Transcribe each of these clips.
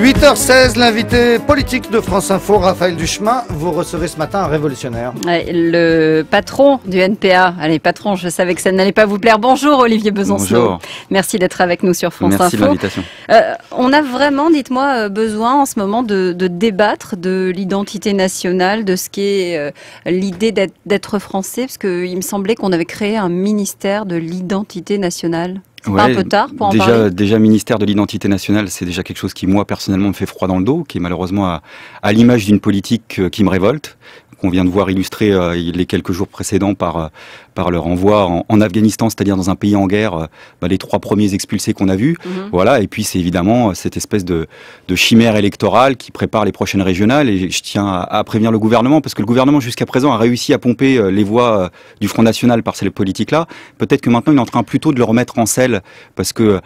8h16, l'invité politique de France Info, Raphaël Duchemin. Vous recevez ce matin un révolutionnaire. Ouais, le patron du NPA. Allez, patron, je savais que ça n'allait pas vous plaire. Bonjour Olivier Besancenot. Bonjour. Merci d'être avec nous sur France Merci Info. de l'invitation. On a vraiment, dites-moi, besoin en ce moment de débattre de l'identité nationale, de ce qu'est l'idée d'être français, parce qu'il me semblait qu'on avait créé un ministère de l'identité nationale. C'est pas un peu tard pour en parler ? Déjà, ministère de l'identité nationale, c'est déjà quelque chose qui, moi, personnellement, me fait froid dans le dos, qui est malheureusement à l'image d'une politique qui me révolte, qu'on vient de voir illustrer les quelques jours précédents par le renvoi en Afghanistan, c'est-à-dire dans un pays en guerre, les 3 premiers expulsés qu'on a vus. Voilà, et puis c'est évidemment cette espèce de chimère électorale qui prépare les prochaines régionales, et je tiens à prévenir le gouvernement, parce que le gouvernement jusqu'à présent a réussi à pomper les voix du Front National par ces politiques-là. Peut-être que maintenant il est en train plutôt de le remettre en selle, parce que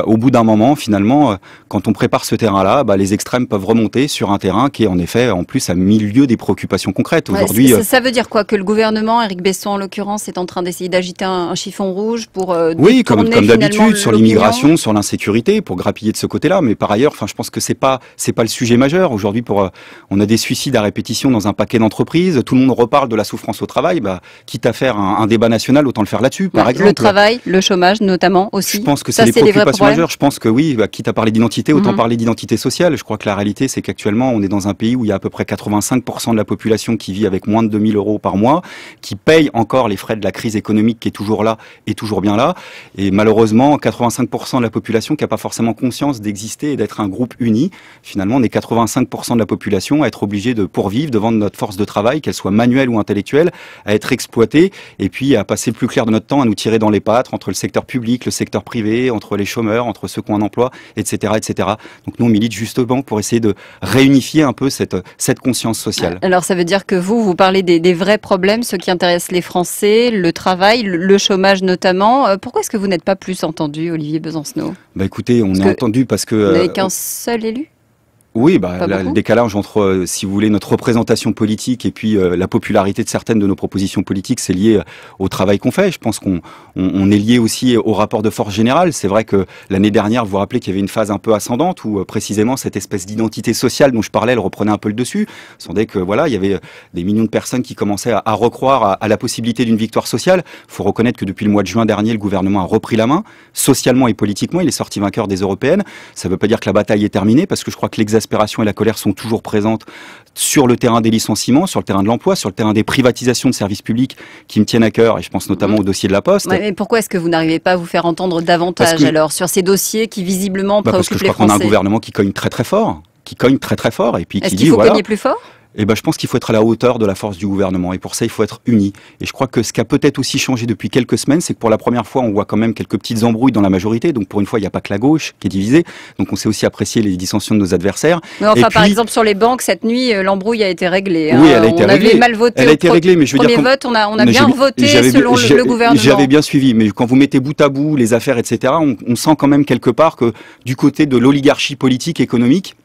au bout d'un moment, finalement, quand on prépare ce terrain-là, les extrêmes peuvent remonter sur un terrain qui est en effet, en plus, à milieu des préoccupations concrètes. Aujourd'hui, ça veut dire quoi? Que le gouvernement, Éric Besson en l'occurrence, est en train d'essayer d'agiter un chiffon rouge pour oui, comme d'habitude, sur l'immigration, sur l'insécurité, pour grappiller de ce côté-là. Mais par ailleurs, je pense que c'est pas le sujet majeur. Aujourd'hui, on a des suicides à répétition dans un paquet d'entreprises. Tout le monde reparle de la souffrance au travail. Quitte à faire un débat national, autant le faire là-dessus, par exemple. Le travail, le chômage notamment aussi. Je pense que c'est des préoccupations majeures. Je pense que oui, quitte à parler d'identité, autant parler d'identité sociale. Je crois que la réalité, c'est qu'actuellement, on est dans un pays où il y a à peu près 85% de la population qui vit avec moins de 2000 € par mois, qui paye encore les frais de la crise économique qui est toujours là et toujours bien là. Et malheureusement, 85% de la population qui n'a pas forcément conscience d'exister et d'être un groupe uni. Finalement, on est 85% de la population à être obligé de pourvivre, de vendre notre force de travail, qu'elle soit manuelle ou intellectuelle, à être exploitée, et puis à passer le plus clair de notre temps à nous tirer dans les pattes entre le secteur public, le secteur privé, entre les chômeurs, entre ceux qui ont un emploi, etc., etc. Donc nous, on milite justement pour essayer de réunifier un peu cette conscience sociale. Alors ça veut dire que vous parlez des vrais problèmes, ceux qui intéressent les Français, le travail, le chômage notamment. Pourquoi est-ce que vous n'êtes pas plus entendu, Olivier Besancenot ? Écoutez, on est entendu parce que... Vous n'avez qu'un seul élu ? Oui, le décalage entre, si vous voulez, notre représentation politique et puis la popularité de certaines de nos propositions politiques, c'est lié au travail qu'on fait. Je pense qu'on est lié aussi au rapport de force générale. C'est vrai que l'année dernière, vous vous rappelez qu'il y avait une phase un peu ascendante où précisément cette espèce d'identité sociale dont je parlais, elle reprenait un peu le dessus. Sans que il y avait des millions de personnes qui commençaient à recroire à la possibilité d'une victoire sociale. Il faut reconnaître que depuis le mois de juin dernier, le gouvernement a repris la main, socialement et politiquement. Il est sorti vainqueur des européennes. Ça ne veut pas dire que la bataille est terminée, parce que je crois que l'exaspération et la colère sont toujours présentes sur le terrain des licenciements, sur le terrain de l'emploi, sur le terrain des privatisations de services publics qui me tiennent à cœur, et je pense notamment au dossier de la Poste. Mais pourquoi est-ce que vous n'arrivez pas à vous faire entendre davantage alors sur ces dossiers qui visiblement préoccupent les Français ? Parce que je crois qu'on a un gouvernement qui cogne très très fort, et puis qui dit est-ce qu'il faut cogner plus fort ? Je pense qu'il faut être à la hauteur de la force du gouvernement, et pour ça il faut être unis. Et je crois que ce qui a peut-être aussi changé depuis quelques semaines, c'est que pour la première fois on voit quand même quelques petites embrouilles dans la majorité. Donc pour une fois il n'y a pas que la gauche qui est divisée. Donc on sait aussi apprécier les dissensions de nos adversaires. Mais enfin, par exemple sur les banques cette nuit, l'embrouille a été réglée. Oui, elle a été réglée. On avait mal voté. Elle a été réglée, mais je veux dire, vote, on a bien voté selon le gouvernement. J'avais bien suivi, mais quand vous mettez bout à bout les affaires, etc., on sent quand même quelque part que du côté de l'oligarchie politique économique,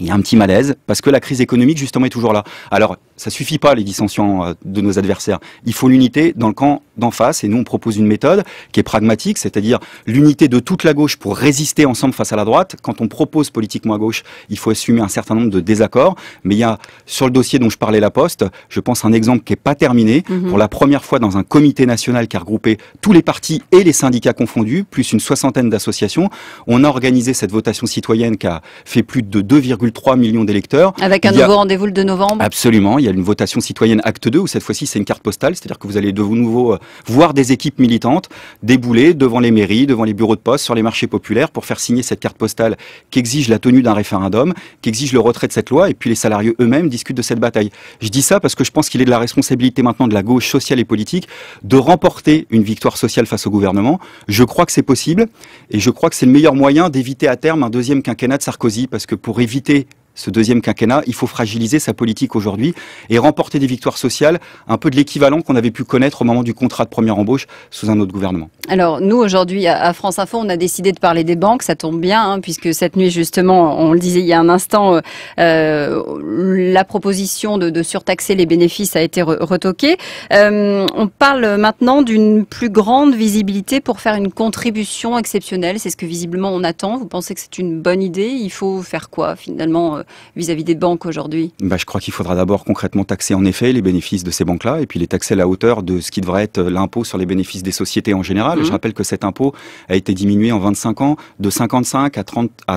il y a un petit malaise, parce que la crise économique, justement, est toujours là. Alors, ça suffit pas, les dissensions de nos adversaires. Il faut l'unité dans le camp d'en face, et nous, on propose une méthode qui est pragmatique, c'est-à-dire l'unité de toute la gauche pour résister ensemble face à la droite. Quand on propose politiquement à gauche, il faut assumer un certain nombre de désaccords. Mais il y a, sur le dossier dont je parlais, la Poste, je pense un exemple qui est pas terminé. Pour la première fois dans un comité national qui a regroupé tous les partis et les syndicats confondus, plus une 60aine d'associations, on a organisé cette votation citoyenne qui a fait plus de 2,3 millions d'électeurs. Avec un nouveau rendez-vous le 2 novembre. Absolument. Il y a une votation citoyenne acte 2 où cette fois-ci c'est une carte postale, c'est-à-dire que vous allez de nouveau voir des équipes militantes débouler devant les mairies, devant les bureaux de poste, sur les marchés populaires pour faire signer cette carte postale qui exige la tenue d'un référendum, qui exige le retrait de cette loi, et puis les salariés eux-mêmes discutent de cette bataille. Je dis ça parce que je pense qu'il est de la responsabilité maintenant de la gauche sociale et politique de remporter une victoire sociale face au gouvernement. Je crois que c'est possible, et je crois que c'est le meilleur moyen d'éviter à terme un deuxième quinquennat de Sarkozy, parce que pour éviter ce deuxième quinquennat, il faut fragiliser sa politique aujourd'hui et remporter des victoires sociales, un peu de l'équivalent qu'on avait pu connaître au moment du contrat de première embauche sous un autre gouvernement. Alors nous aujourd'hui à France Info, on a décidé de parler des banques, ça tombe bien, hein, puisque cette nuit justement, on le disait il y a un instant, la proposition de surtaxer les bénéfices a été retoquée. On parle maintenant d'une plus grande visibilité pour faire une contribution exceptionnelle, c'est ce que visiblement on attend. Vous pensez que c'est une bonne idée? Il faut faire quoi finalement vis-à-vis des banques aujourd'hui? Je crois qu'il faudra d'abord concrètement taxer en effet les bénéfices de ces banques-là et puis les taxer à la hauteur de ce qui devrait être l'impôt sur les bénéfices des sociétés en général. Je rappelle que cet impôt a été diminué en 25 ans de 55 à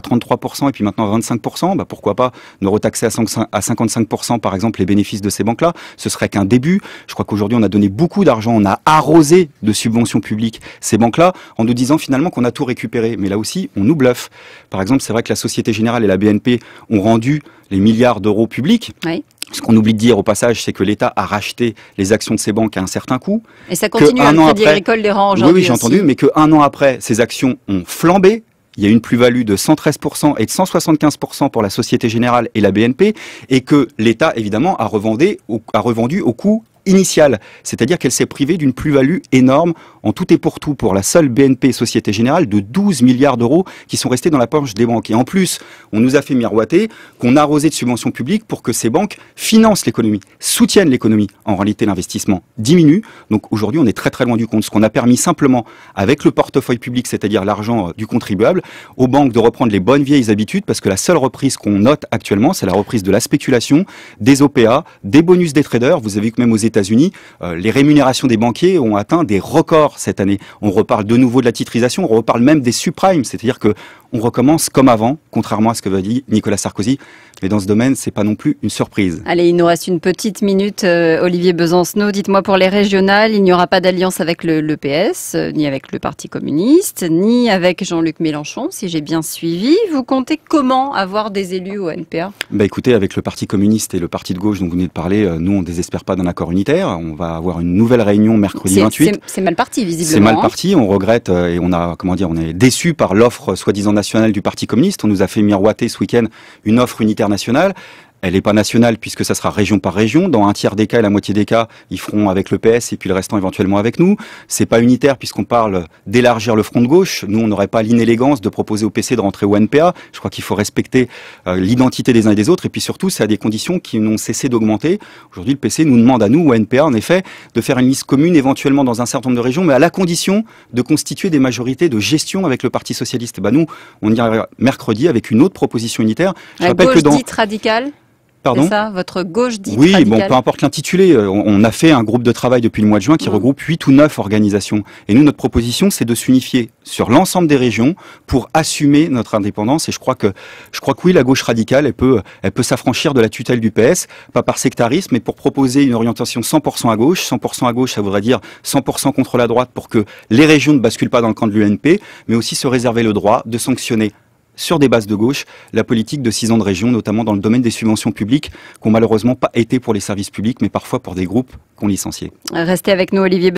33% et puis maintenant à 25%. Pourquoi pas ne retaxer à 55% par exemple les bénéfices de ces banques-là? Ce serait qu'un début. Je crois qu'aujourd'hui on a donné beaucoup d'argent, on a arrosé de subventions publiques ces banques-là en nous disant finalement qu'on a tout récupéré. Mais là aussi, on nous bluffe. Par exemple, c'est vrai que la Société Générale et la BNP ont rendu les milliards d'euros publics. Oui. Ce qu'on oublie de dire au passage, c'est que l'État a racheté les actions de ces banques à un certain coût. Et ça continue, le Crédit Agricole les rend aujourd'hui. Oui, j'ai entendu, mais qu'un an après, ces actions ont flambé. Il y a une plus-value de 113% et de 175% pour la Société Générale et la BNP, et que l'État, évidemment, a revendu au coût initiale, c'est-à-dire qu'elle s'est privée d'une plus-value énorme en tout et pour tout pour la seule BNP Société Générale de 12 milliards d'euros qui sont restés dans la poche des banques. Et en plus, on nous a fait miroiter qu'on a arrosé de subventions publiques pour que ces banques financent l'économie, soutiennent l'économie. En réalité, l'investissement diminue. Donc aujourd'hui, on est très très loin du compte. Ce qu'on a permis simplement avec le portefeuille public, c'est-à-dire l'argent du contribuable, aux banques de reprendre les bonnes vieilles habitudes, parce que la seule reprise qu'on note actuellement, c'est la reprise de la spéculation, des OPA, des bonus des traders. Vous avez vu que même aux États-Unis, les rémunérations des banquiers ont atteint des records cette année. On reparle de nouveau de la titrisation, on reparle même des subprimes, c'est-à-dire que on recommence comme avant, contrairement à ce que va dire Nicolas Sarkozy. Mais dans ce domaine, c'est pas non plus une surprise. Allez, il nous reste une petite minute. Olivier Besancenot, dites-moi, pour les régionales, il n'y aura pas d'alliance avec le PS, ni avec le Parti communiste, ni avec Jean-Luc Mélenchon, si j'ai bien suivi. Vous comptez comment avoir des élus au NPA? Écoutez, avec le Parti communiste et le Parti de gauche dont vous venez de parler, nous, on ne désespère pas d'un accord unitaire. On va avoir une nouvelle réunion mercredi 28. C'est mal parti, visiblement. C'est mal parti. On regrette et on a, on est déçu par l'offre soi-disant nationale du Parti communiste. On nous a fait miroiter ce week-end une offre unitaire nationale. Elle n'est pas nationale puisque ça sera région par région. Dans un tiers des cas et la moitié des cas, ils feront avec le PS et puis le restant éventuellement avec nous. C'est pas unitaire puisqu'on parle d'élargir le front de gauche. Nous, on n'aurait pas l'inélégance de proposer au PC de rentrer au NPA. Je crois qu'il faut respecter l'identité des uns et des autres. Et puis surtout, c'est à des conditions qui n'ont cessé d'augmenter. Aujourd'hui, le PC nous demande à nous, au NPA, en effet, de faire une liste commune éventuellement dans un certain nombre de régions, mais à la condition de constituer des majorités de gestion avec le Parti socialiste. Nous, on ira mercredi avec une autre proposition unitaire. Je rappelle que dite radicale. Pardon ? C'est ça, votre gauche dite Oui, radicale. Peu importe l'intitulé. On a fait un groupe de travail depuis le mois de juin qui regroupe 8 ou 9 organisations. Et nous, notre proposition, c'est de s'unifier sur l'ensemble des régions pour assumer notre indépendance. Et je crois que oui, la gauche radicale, elle peut s'affranchir de la tutelle du PS, pas par sectarisme, mais pour proposer une orientation 100% à gauche. 100% à gauche, ça voudrait dire 100% contre la droite pour que les régions ne basculent pas dans le camp de l'UNP, mais aussi se réserver le droit de sanctionner sur des bases de gauche, la politique de 6 ans de région, notamment dans le domaine des subventions publiques, qui n'ont malheureusement pas été pour les services publics, mais parfois pour des groupes qu'on licencié. Restez avec nous, Olivier.